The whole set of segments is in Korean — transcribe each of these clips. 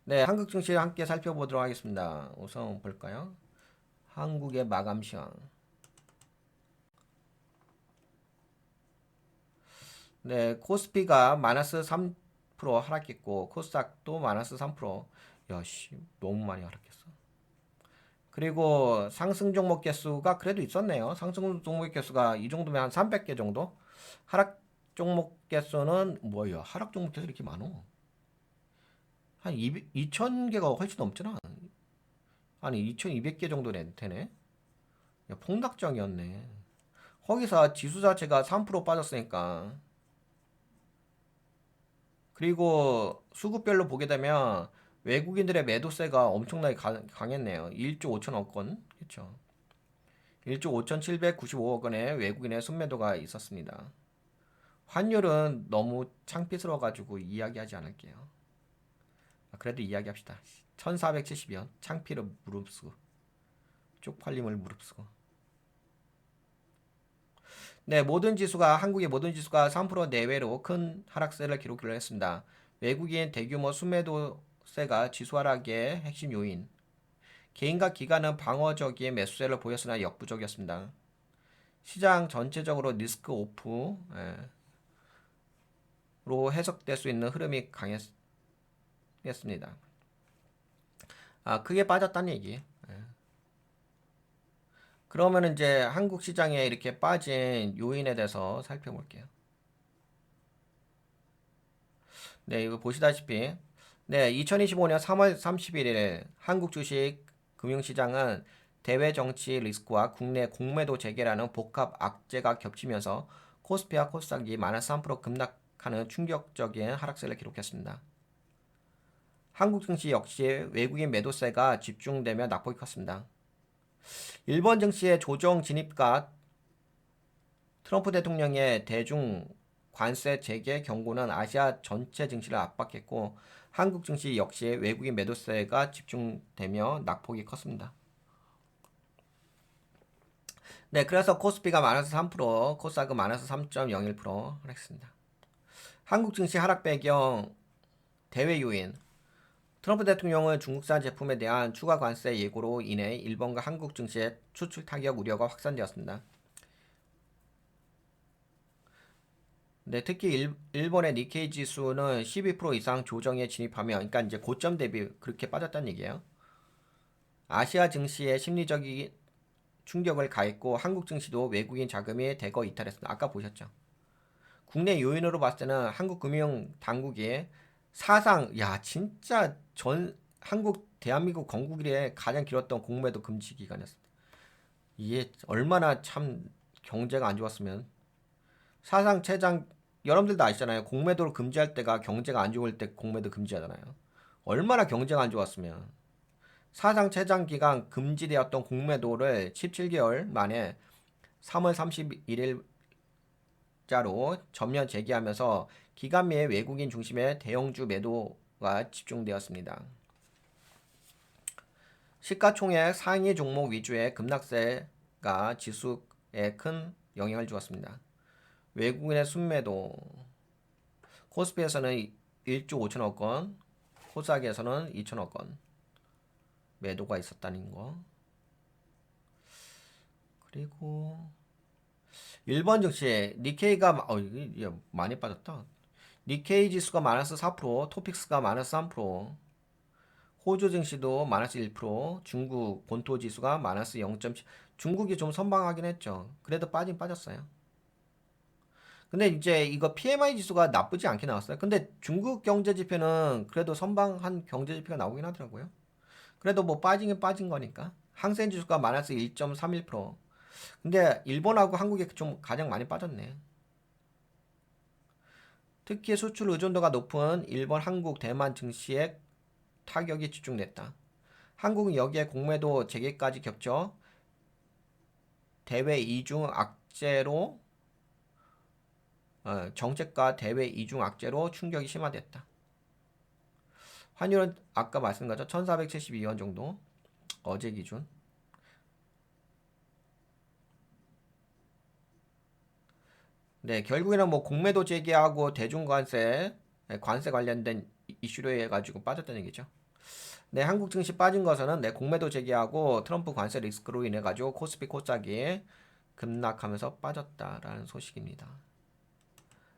네, 한국 증시 함께 살펴보도록 하겠습니다. 우선 볼까요? 한국의 마감 시황. 네, 코스피가 마이너스 3% 하락했고 코스닥도 마이너스 3%. 야, 씨, 너무 많이 하락했어. 그리고 상승 종목 개수가 그래도 있었네요. 상승 종목 개수가 이 정도면 한 300개 정도? 하락 종목 개수는 뭐예요? 하락 종목 개수 이렇게 많어? 한 2000개가 훨씬 넘잖아. 아니, 2200개 정도 되네. 야, 폭락장이었네. 거기서 지수 자체가 3% 빠졌으니까. 그리고 수급별로 보게 되면 외국인들의 매도세가 엄청나게 강했네요. 1조 5천억 건. 그렇죠. 1조 5,795억 원의 외국인의 순매도가 있었습니다. 환율은 너무 창피스러워가지고 이야기하지 않을게요. 그래도 이야기합시다. 1470원. 창피를 무릅쓰고. 쪽팔림을 무릅쓰고. 네, 한국의 모든 지수가 3% 내외로 큰 하락세를 기록을 했습니다. 외국인 대규모 순매도세가 지수 하락의 핵심 요인. 개인과 기관은 방어적인 매수세를 보였으나 역부족이었습니다. 시장 전체적으로 리스크 오프로 해석될 수 있는 흐름이 강했습니다. 크게 빠졌다는 얘기. 그러면 이제 한국 시장에 이렇게 빠진 요인에 대해서 살펴볼게요. 네, 이거 보시다시피 네, 2025년 3월 31일 한국 주식 금융시장은 대외 정치 리스크와 국내 공매도 재개라는 복합 악재가 겹치면서 코스피와 코스닥이 마이너스 3% 급락하는 충격적인 하락세를 기록했습니다. 한국 증시 역시 외국인 매도세가 집중되며 낙폭이 컸습니다. 일본 증시의 조정 진입과 트럼프 대통령의 대중 관세 재개 경고는 아시아 전체 증시를 압박했고 한국 증시 역시 외국인 매도세가 집중되며 낙폭이 컸습니다. 네, 그래서 코스피가 마이너스 3%, 코스닥은 마이너스 3.01% 하락했습니다. 한국 증시 하락 배경 대외 요인. 트럼프 대통령은 중국산 제품에 대한 추가 관세 예고로 인해 일본과 한국 증시의 수출 타격 우려가 확산되었습니다. 네, 특히 일본의 니케이 지수는 12% 이상 조정에 진입하며, 그러니까 이제 고점 대비 그렇게 빠졌다는 얘기예요. 아시아 증시에 심리적인 충격을 가했고, 한국 증시도 외국인 자금이 대거 이탈했습니다. 아까 보셨죠? 국내 요인으로 봤을 때는 한국 금융 당국이 사상, 야, 진짜 대한민국 건국 이래 가장 길었던 공매도 금지 기간이었습니다. 이게 얼마나 참 경제가 안 좋았으면 사상 최장 여러분들도 아시잖아요. 공매도를 금지할 때가 경제가 안 좋을 때 공매도 금지하잖아요. 얼마나 경제가 안 좋았으면 사상 최장 기간 금지되었던 공매도를 17개월 만에 3월 31일자로 전면 재개하면서 기간 내에 외국인 중심의 대형주 매도가 집중되었습니다. 시가총액 상위 종목 위주의 급락세가 지수에 큰 영향을 주었습니다. 외국인의 순매도 코스피에서는 1조 5천억 건, 코스닥에서는 2천억 건 매도가 있었다는 거. 그리고 일본 증시 니케이가 이게 많이 빠졌다. 니케이 지수가 마이너스 4%, 토픽스가 마이너스 3%, 호주 증시도 마이너스 1%, 중국 본토 지수가 마이너스 0.7. 중국이 좀 선방하긴 했죠. 그래도 빠진 빠졌어요. 근데 이제 이거 PMI 지수가 나쁘지 않게 나왔어요. 근데 중국 경제 지표는 그래도 선방한 경제 지표가 나오긴 하더라고요. 그래도 뭐 빠지긴 빠진 거니까. 항생 지수가 마이너스 1.31%. 근데 일본하고 한국이 좀 가장 많이 빠졌네. 특히 수출 의존도가 높은 일본, 한국, 대만 증시에 타격이 집중됐다. 한국은 여기에 공매도 재개까지 겹쳐 대외 이중 악재로 정책과 대외 이중 악재로 충격이 심화됐다. 환율은 아까 말씀드린 것처럼 1472원 정도 어제 기준. 네, 결국에는 뭐 공매도 재개하고 대중관세 관세 관련된 이슈로 해가지고 빠졌다는 얘기죠. 네, 한국 증시 빠진 것은 네, 공매도 제기하고 트럼프 관세 리스크로 인해 가지고 코스피 코스닥이 급락하면서 빠졌다라는 소식입니다.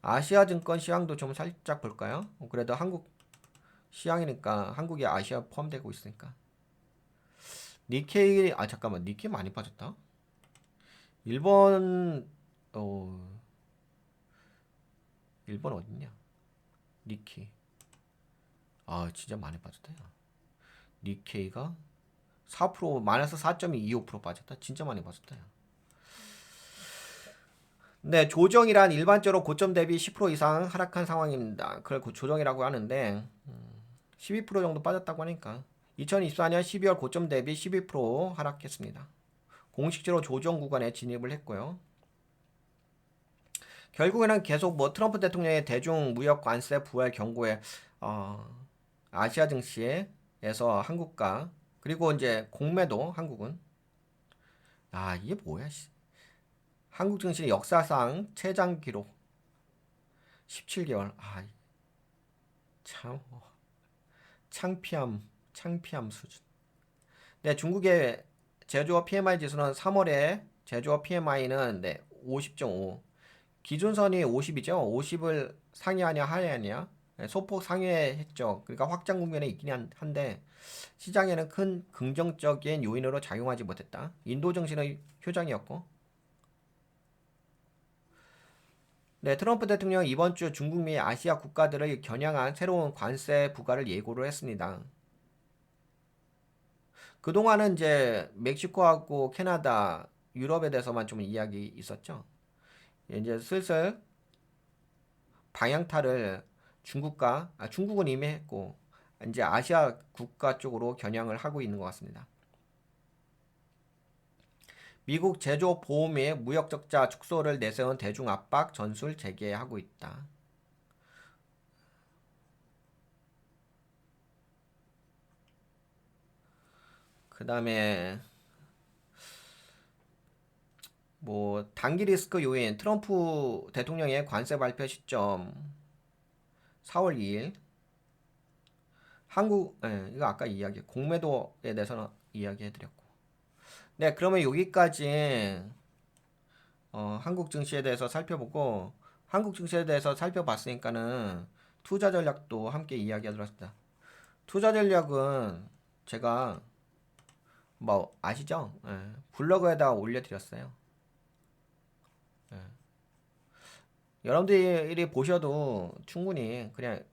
아시아 증권 시황도 좀 살짝 볼까요? 그래도 한국 시황이니까 한국이 아시아 포함되고 있으니까. 니케이 잠깐만, 니케이 많이 빠졌다. 일본 일본 어딨냐? 니케이. 진짜 많이 빠졌다. 야. 니케이가 4% 마이너스 4.25% 빠졌다. 진짜 많이 빠졌다. 야. 네, 조정이란 일반적으로 고점 대비 10% 이상 하락한 상황입니다. 그걸 조정이라고 하는데 12% 정도 빠졌다고 하니까 2024년 12월 고점 대비 12% 하락했습니다. 공식적으로 조정 구간에 진입을 했고요. 결국에는 계속 뭐 트럼프 대통령의 대중 무역 관세 부활 경고에 아시아 증시에서 한국가 그리고 이제 공매도 한국은 이게 뭐야? 한국 증시 역사상 최장 기록 17개월. 참 창피함 수준. 네, 중국의 제조업 PMI 지수는 3월에 제조업 PMI는 네, 50.5. 기준선이 50이죠. 50을 상회하냐 하회하냐. 네, 소폭 상회했죠. 그러니까 확장 국면에 있긴 한데 시장에는 큰 긍정적인 요인으로 작용하지 못했다. 인도 증시는 효정이었고. 네, 트럼프 대통령 이번 주 중국 미 아시아 국가들을 겨냥한 새로운 관세 부과를 예고를 했습니다. 그동안은 이제 멕시코하고 캐나다, 유럽에 대해서만 좀 이야기 있었죠. 이제 슬슬 방향타를 중국은 이미 했고 이제 아시아 국가 쪽으로 겨냥을 하고 있는 것 같습니다. 미국 제조업 보호 및 무역 적자 축소를 내세운 대중 압박 전술 재개하고 있다. 그 다음에 뭐 단기 리스크 요인 트럼프 대통령의 관세 발표 시점 4월 2일 이거 아까 공매도에 대해서는 이야기해드렸고 네 그러면 여기까지 한국 증시에 대해서 살펴보고 한국 증시에 대해서 살펴봤으니까는 투자 전략도 함께 이야기하도록 하겠습니다. 투자 전략은 제가 뭐 아시죠? 블로그에다가 올려드렸어요. 여러분들이 보셔도 충분히 그냥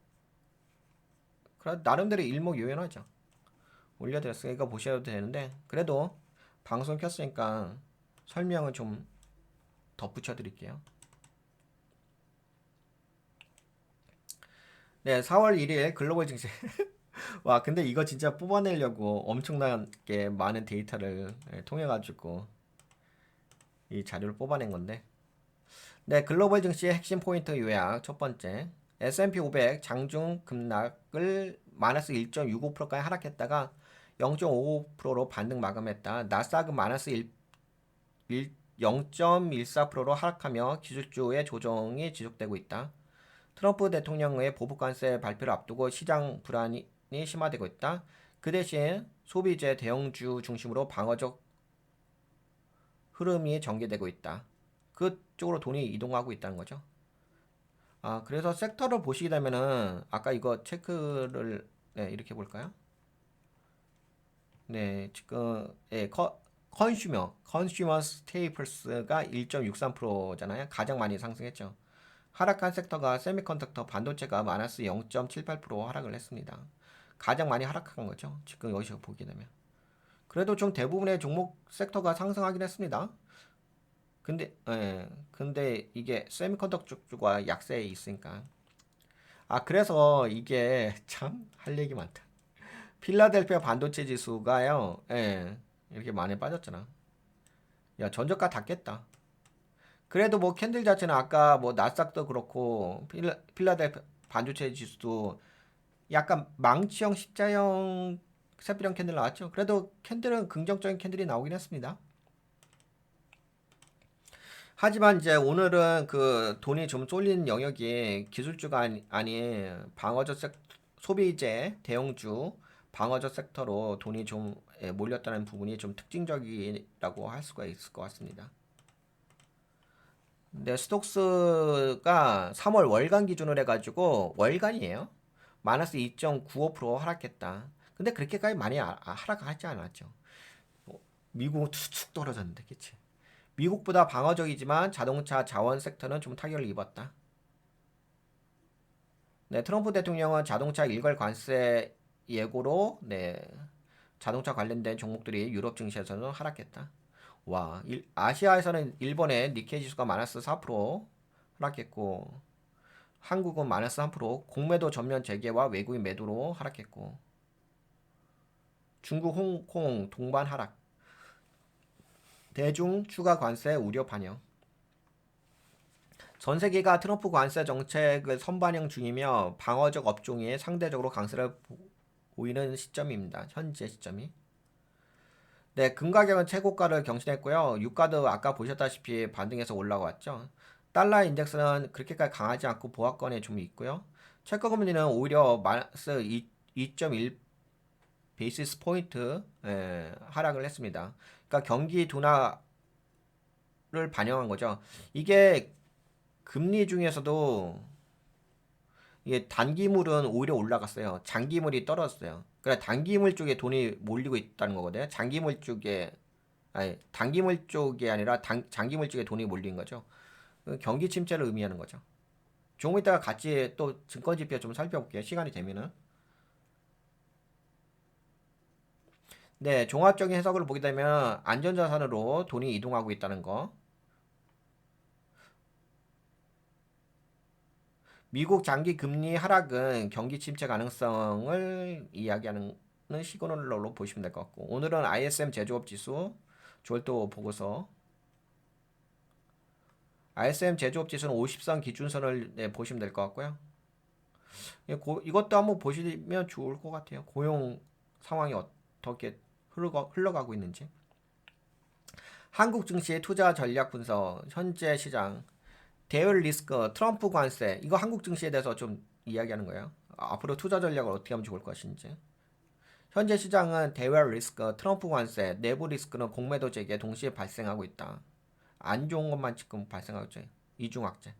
나름대로 일목요연하죠. 올려드렸으니까 보셔도 되는데 그래도 방송 켰으니까 설명을 좀 덧붙여 드릴게요. 네, 4월 1일 글로벌 증시 와 근데 이거 진짜 뽑아내려고 엄청나게 많은 데이터를 통해 가지고 이 자료를 뽑아낸 건데 네, 글로벌 증시의 핵심 포인트 요약 첫 번째 S&P 500 장중 급락을 마이너스 1.65%까지 하락했다가 0.55%로 반등 마감했다. 나스닥은 마이너스 0.14%로 하락하며 기술주의 조정이 지속되고 있다. 트럼프 대통령의 보복관세 발표를 앞두고 시장 불안이 심화되고 있다. 그 대신 소비재 대형주 중심으로 방어적 흐름이 전개되고 있다. 그쪽으로 돈이 이동하고 있다는 거죠. 그래서 섹터를 보시게 되면은 아까 이거 체크를 이렇게 볼까요? 네, 지금 컨슈머 스테이플스가 1.63%잖아요. 가장 많이 상승했죠. 하락한 섹터가 세미컨덕터 반도체가 마이너스 0.78% 하락을 했습니다. 가장 많이 하락한 거죠. 지금 여기서 보게 되면. 그래도 좀 대부분의 종목 섹터가 상승하긴 했습니다. 근데 이게 세미컨덕터 쪽과 약세에 있으니까. 그래서 이게 참 할 얘기 많다. 필라델피아 반도체 지수가요, 이렇게 많이 빠졌잖아. 야, 전저가 닿겠다. 그래도 뭐 캔들 자체는 아까 뭐 나스닥도 그렇고 필라델피아 반도체 지수도 약간 망치형 십자형 새벽형 캔들 나왔죠. 그래도 캔들은 긍정적인 캔들이 나오긴 했습니다. 하지만 이제 오늘은 그 돈이 좀 쏠린 영역이 기술주가 아닌 방어적 소비재, 대형주, 방어적 섹터로 돈이 좀 몰렸다는 부분이 좀 특징적이라고 할 수가 있을 것 같습니다. 근데 스톡스가 3월 월간 기준으로 해가지고 월간이에요. 마이너스 2.95% 하락했다. 근데 그렇게까지 많이 하락하지 않았죠. 미국은 툭툭 떨어졌는데, 그치? 미국보다 방어적이지만 자동차 자원 섹터는 좀 타격을 입었다. 네, 트럼프 대통령은 자동차 일괄 관세 예고로 자동차 관련된 종목들이 유럽 증시에서는 하락했다. 와, 아시아에서는 일본의 니케이 지수가 마이너스 4% 하락했고 한국은 마이너스 3%, 공매도 전면 재개와 외국인 매도로 하락했고 중국, 홍콩 동반 하락, 대중 추가 관세 우려 반영. 전 세계가 트럼프 관세 정책을 선반영 중이며 방어적 업종이 상대적으로 강세를 보이는 시점입니다. 현재 시점이. 네, 금 가격은 최고가를 경신했고요. 유가도 아까 보셨다시피 반등해서 올라왔죠. 달러 인덱스는 그렇게까지 강하지 않고 보합권에 좀 있고요. 체크 금리는 오히려 마이너스 2.1 베이시스 포인트 하락을 했습니다. 그러니까 경기 둔화를 반영한 거죠. 이게 금리 중에서도 이게 단기물은 오히려 올라갔어요. 장기물이 떨어졌어요. 그러니까 단기물 쪽에 돈이 몰리고 있다는 거거든요. 장기물 쪽에 아니 단기물 쪽이 아니라 장기물 쪽에 돈이 몰린 거죠. 경기 침체를 의미하는 거죠. 조금 이따가 같이 또 증권 지표 좀 살펴볼게요. 시간이 되면은. 네, 종합적인 해석을 보게 되면 안전자산으로 돈이 이동하고 있다는 거. 미국 장기 금리 하락은 경기 침체 가능성을 이야기하는 시그널로 보시면 될 것 같고 오늘은 ISM 제조업 지수 조월도 보고서 ISM 제조업 지수는 50선 기준선을 보시면 될 것 같고요. 이것도 한번 보시면 좋을 것 같아요. 고용 상황이 어떻게 흘러가고 있는지. 한국 증시의 투자 전략 분석, 현재 시장, 대외 리스크, 트럼프 관세, 이거 한국 증시에 대해서 좀 이야기하는 거예요. 앞으로 투자 전략을 어떻게 하면 좋을 것인지. 현재 시장은 대외 리스크, 트럼프 관세, 내부 리스크는 공매도 재개 동시에 발생하고 있다. 안 좋은 것만 지금 발생하고 있죠. 이중악재.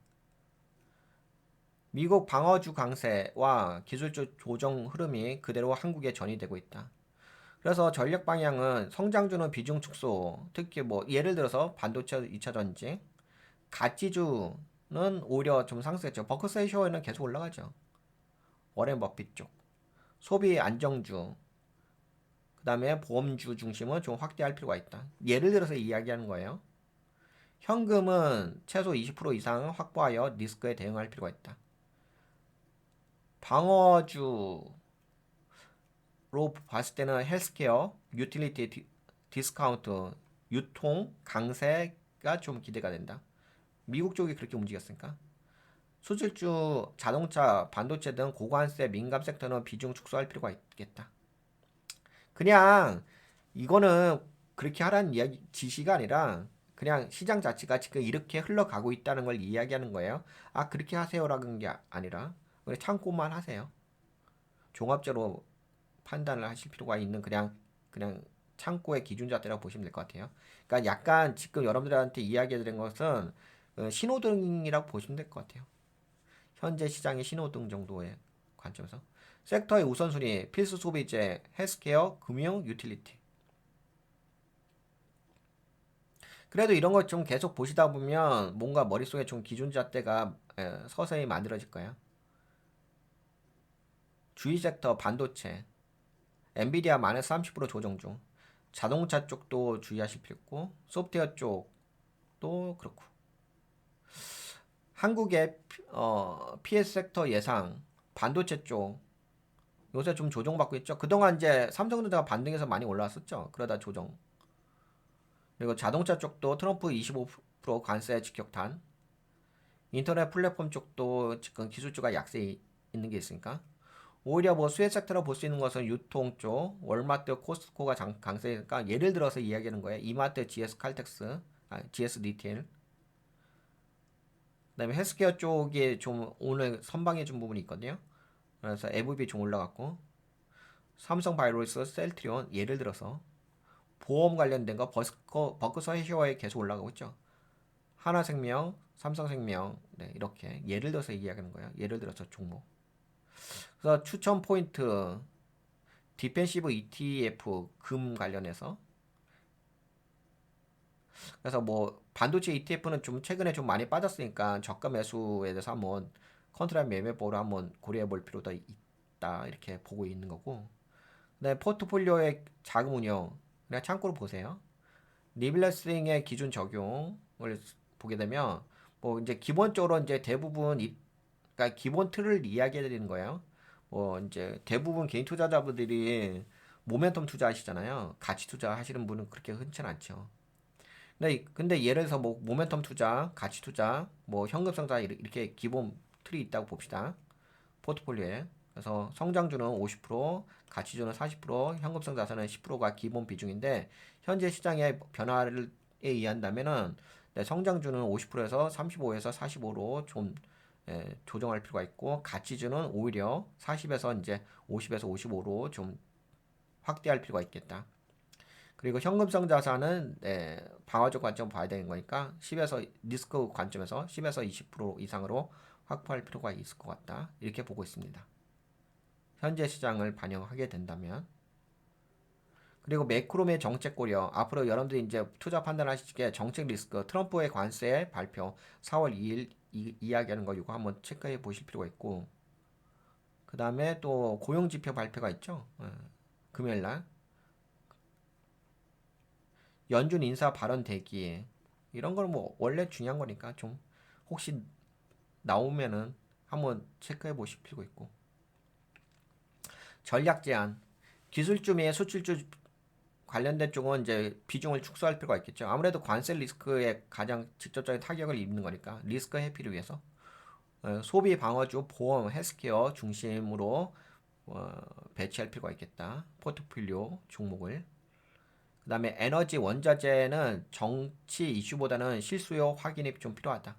미국 방어주 강세와 기술적 조정 흐름이 그대로 한국에 전이되고 있다. 그래서 전략 방향은 성장주는 비중 축소, 특히 뭐 예를 들어서 반도체 2차 전지, 가치주는 오히려 좀 상승했죠. 버크셔에는 계속 올라가죠. 워렌 버핏 쪽. 소비 안정주, 그 다음에 보험주 중심은 좀 확대할 필요가 있다. 예를 들어서 이야기하는 거예요. 현금은 최소 20% 이상 확보하여 리스크에 대응할 필요가 있다. 방어주로 봤을 때는 헬스케어, 유틸리티 디스카운트, 유통, 강세가 좀 기대가 된다. 미국 쪽이 그렇게 움직였으니까. 수출주, 자동차, 반도체 등 고관세 민감 섹터는 비중 축소할 필요가 있겠다. 그냥 이거는 그렇게 하라는 이야기 지시가 아니라 그냥 시장 자체가 지금 이렇게 흘러가고 있다는 걸 이야기하는 거예요. 아 그렇게 하세요라는 게 아니라 그냥 참고만 하세요. 종합적으로 판단을 하실 필요가 있는 그냥 참고의 기준잣대라고 보시면 될 것 같아요. 그러니까 약간 지금 여러분들한테 이야기해드린 것은 신호등이라고 보시면 될 것 같아요. 현재 시장의 신호등 정도의 관점에서 섹터의 우선순위 필수 소비재, 헬스케어, 금융, 유틸리티. 그래도 이런 거 좀 계속 보시다 보면 뭔가 머릿속에 좀 기준잣대가 서서히 만들어질 거예요. 주의 섹터 반도체, 엔비디아 마이너스 30% 조정 중. 자동차 쪽도 주의하실 필요 있고 소프트웨어 쪽도 그렇고. 한국의 PS 섹터 예상 반도체 쪽 요새 좀 조정받고 있죠. 그동안 이제 삼성전자가 반등해서 많이 올라왔었죠. 그러다 조정. 그리고 자동차 쪽도 트럼프 25% 관세 직격탄. 인터넷 플랫폼 쪽도 지금 기술주가 약세 있는 게 있으니까. 오히려 뭐 수혜 섹터로 볼 수 있는 것은 유통 쪽, 월마트, 코스트코가 강세니까 예를 들어서 이야기하는 거예요. 이마트, GS 칼텍스, GS 리테일. 그다음에 헬스케어 쪽에 좀 오늘 선방해 준 부분이 있거든요. 그래서 FB 좀 올라갔고, 삼성바이오로스, 셀트리온 예를 들어서 보험 관련된 거 버크서 해셔웨이 계속 올라가고 있죠. 하나생명, 삼성생명, 네, 이렇게 예를 들어서 이야기하는 거예요. 예를 들어서 종목. 그래서 추천 포인트 디펜시브 ETF 금 관련해서. 그래서 뭐 반도체 ETF는 좀 최근에 좀 많이 빠졌으니까 저가 매수에 대해서 한번 컨트롤 매매법으로 한번 고려해 볼 필요도 있다 이렇게 보고 있는 거고. 네, 포트폴리오의 자금 운용 그냥 참고로 보세요. 리밸런싱의 기준 적용을 보게 되면 뭐 이제 기본적으로 이제 대부분 그러니까 기본 틀을 이야기해 드리는 거예요. 뭐 이제 대부분 개인 투자자분들이 모멘텀 투자하시잖아요. 가치 투자 하시는 분은 그렇게 흔치 않죠. 근데 예를 들어서 뭐 모멘텀 투자, 가치 투자, 뭐 현금성장 이렇게 기본 틀이 있다고 봅시다. 포트폴리오에. 그래서 성장주는 50%, 가치주는 40%, 현금성 자산은 10%가 기본 비중인데 현재 시장의 변화에 의한다면은 네, 성장주는 50%에서 35에서 45로 좀 조정할 필요가 있고 가치주는 오히려 40에서 이제 50에서 55로 좀 확대할 필요가 있겠다. 그리고 현금성 자산은 방어적 관점 봐야 되는 거니까 10에서 리스크 관점에서 10에서 20% 이상으로 확보할 필요가 있을 것 같다. 이렇게 보고 있습니다. 현재 시장을 반영하게 된다면. 그리고 매크로의 정책 고려. 앞으로 여러분들이 이제 투자 판단하시기에 정책 리스크, 트럼프의 관세 발표 4월 2일 이야기하는 거 이거 한번 체크해 보실 필요가 있고. 그 다음에 또 고용지표 발표가 있죠. 금요일 날. 연준 인사 발언 대기. 이런 건 뭐 원래 중요한 거니까 좀 혹시 나오면은 한번 체크해 보실 필요가 있고. 전략 제한. 기술주 및 수출주 관련된 쪽은 이제 비중을 축소할 필요가 있겠죠. 아무래도 관세 리스크에 가장 직접적인 타격을 입는 거니까 리스크 회피를 위해서 소비 방어주, 보험, 헬스케어 중심으로 배치할 필요가 있겠다. 포트폴리오 종목을. 그 다음에 에너지 원자재는 정치 이슈보다는 실수요 확인이 좀 필요하다.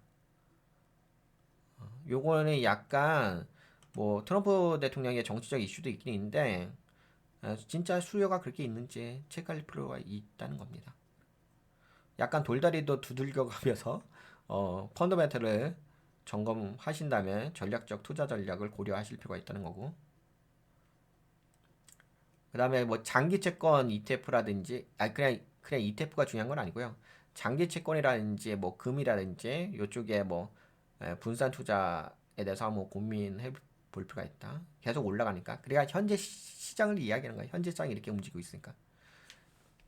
요거는 약간 뭐 트럼프 대통령의 정치적 이슈도 있긴 있는데 진짜 수요가 그렇게 있는지 체크할 필요가 있다는 겁니다. 약간 돌다리도 두들겨 가면서 펀더멘털을 점검하신다면 전략적 투자 전략을 고려하실 필요가 있다는 거고. 그 다음에 뭐 장기 채권 ETF라든지 그냥 ETF가 중요한 건 아니고요. 장기 채권이라든지 뭐 금이라든지 요쪽에 뭐 분산 투자에 대해서 한번 고민해 볼 필요가 있다. 계속 올라가니까. 그래야 현재 시장을 이야기하는 거야. 현재 시장이 이렇게 움직이고 있으니까.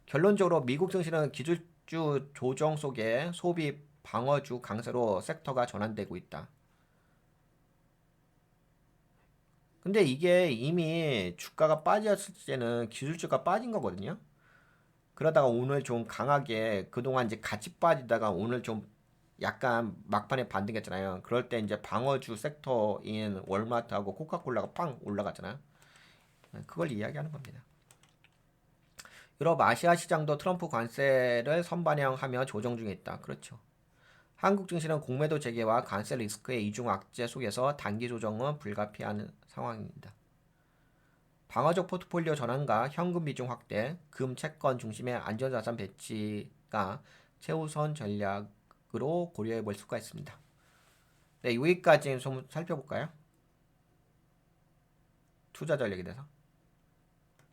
결론적으로 미국 증시는 기술주 조정 속에 소비 방어주 강세로 섹터가 전환되고 있다. 근데 이게 이미 주가가 빠졌을 때는 기술주가 빠진 거거든요. 그러다가 오늘 좀 강하게 그동안 이제 같이 빠지다가 오늘 좀 약간 막판에 반등했잖아요. 그럴 때 이제 방어주 섹터인 월마트하고 코카콜라가 팡 올라갔잖아요. 그걸 이야기하는 겁니다. 유럽, 아시아 시장도 트럼프 관세를 선반영하며 조정 중에 있다. 그렇죠. 한국 증시는 공매도 재개와 관세 리스크의 이중 악재 속에서 단기 조정은 불가피한 상황입니다. 방어적 포트폴리오 전환과 현금 비중 확대, 금 채권 중심의 안전자산 배치가 최우선 전략으로 고려해 볼 수가 있습니다. 네, 여기까지 좀 살펴볼까요? 투자 전략에 대해서.